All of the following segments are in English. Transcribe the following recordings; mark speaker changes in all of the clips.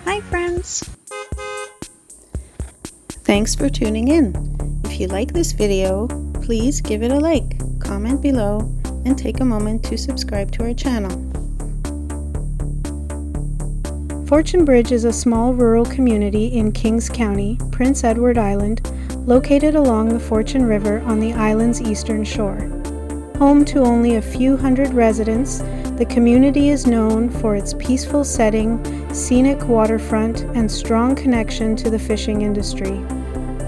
Speaker 1: Hi friends! Thanks for tuning in. If you like this video, please give it a like, comment below, and take a moment to subscribe to our channel. Fortune Bridge is a small rural community in Kings County, Prince Edward Island, located along the Fortune River on the island's eastern shore. Home to only a few hundred residents, the community is known for its peaceful setting, scenic waterfront, and strong connection to the fishing industry.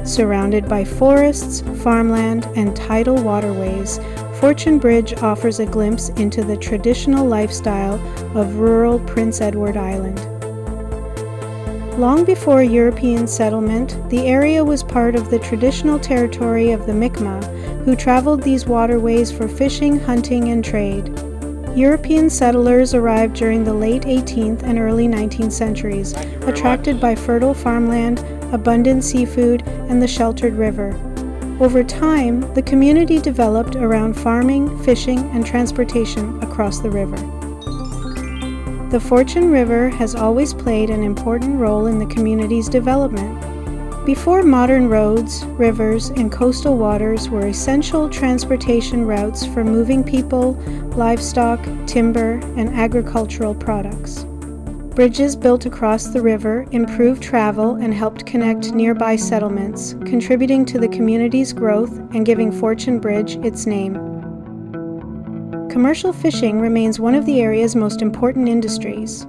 Speaker 1: Surrounded by forests, farmland, and tidal waterways, Fortune Bridge offers a glimpse into the traditional lifestyle of rural Prince Edward Island. Long before European settlement, the area was part of the traditional territory of the Mi'kmaq, who traveled these waterways for fishing, hunting, and trade. European settlers arrived during the late 18th and early 19th centuries, attracted by fertile farmland, abundant seafood, and the sheltered river. Over time, the community developed around farming, fishing, and transportation across the river. The Fortune River has always played an important role in the community's development. Before modern roads, rivers, and coastal waters were essential transportation routes for moving people, livestock, timber, and agricultural products. Bridges built across the river improved travel and helped connect nearby settlements, contributing to the community's growth and giving Fortune Bridge its name. Commercial fishing remains one of the area's most important industries.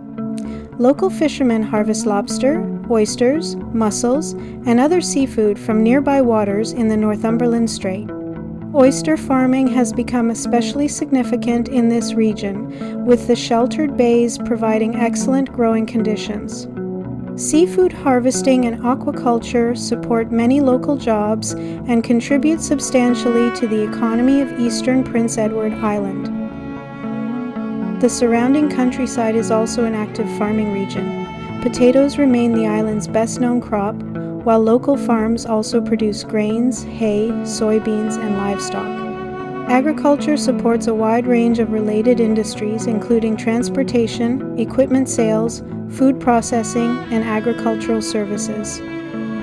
Speaker 1: Local fishermen harvest lobster, oysters, mussels, and other seafood from nearby waters in the Northumberland Strait. Oyster farming has become especially significant in this region, with the sheltered bays providing excellent growing conditions. Seafood harvesting and aquaculture support many local jobs and contribute substantially to the economy of eastern Prince Edward Island. The surrounding countryside is also an active farming region. Potatoes remain the island's best-known crop, while local farms also produce grains, hay, soybeans, and livestock. Agriculture supports a wide range of related industries, including transportation, equipment sales, food processing, and agricultural services.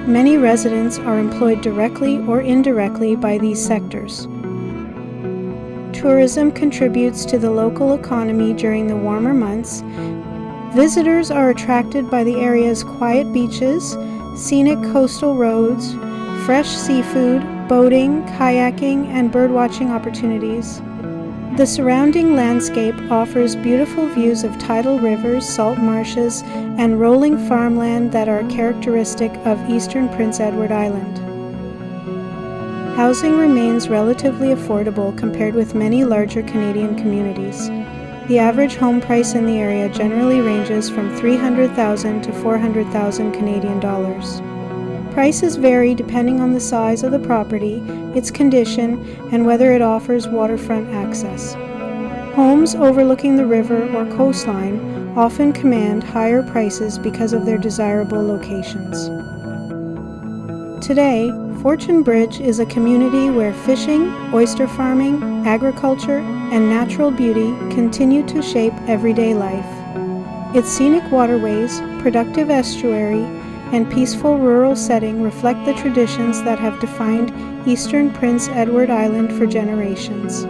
Speaker 1: Many residents are employed directly or indirectly by these sectors. Tourism contributes to the local economy during the warmer months. Visitors are attracted by the area's quiet beaches, scenic coastal roads, fresh seafood, boating, kayaking, and birdwatching opportunities. The surrounding landscape offers beautiful views of tidal rivers, salt marshes, and rolling farmland that are characteristic of eastern Prince Edward Island. Housing remains relatively affordable compared with many larger Canadian communities. The average home price in the area generally ranges from $300,000 to $400,000 Canadian dollars. Prices vary depending on the size of the property, its condition, and whether it offers waterfront access. Homes overlooking the river or coastline often command higher prices because of their desirable locations. Today, Fortune Bridge is a community where fishing, oyster farming, agriculture, and natural beauty continue to shape everyday life. Its scenic waterways, productive estuary, and peaceful rural setting reflect the traditions that have defined eastern Prince Edward Island for generations.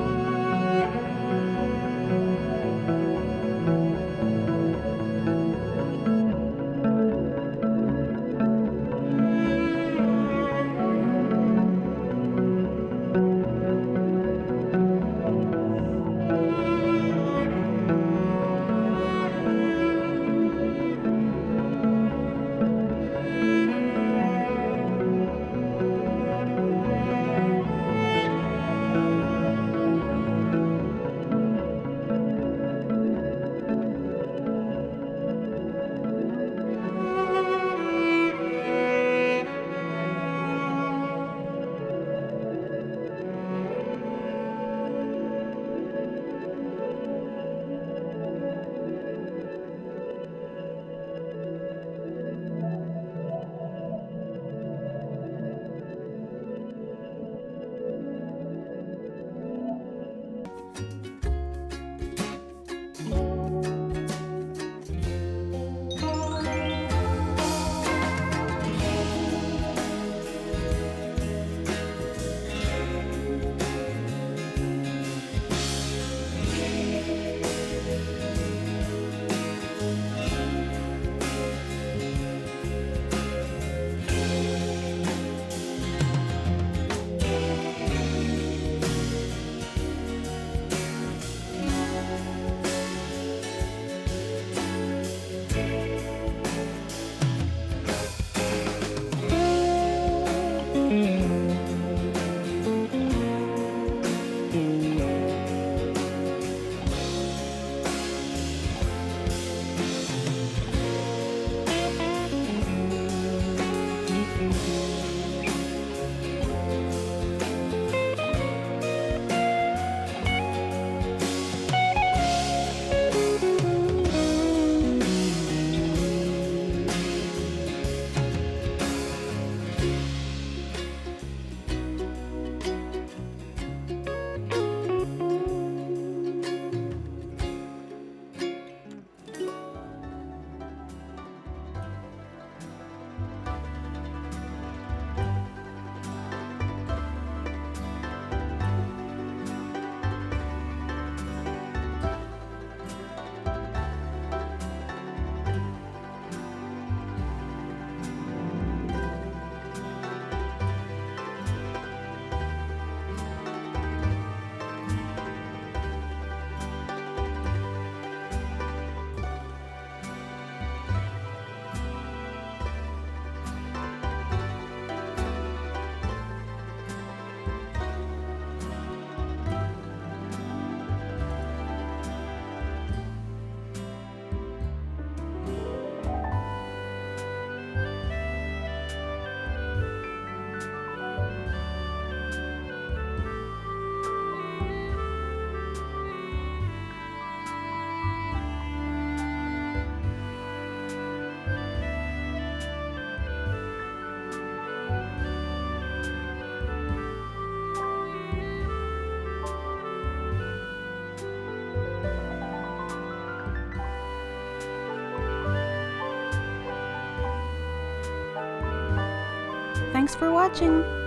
Speaker 1: Thanks for watching!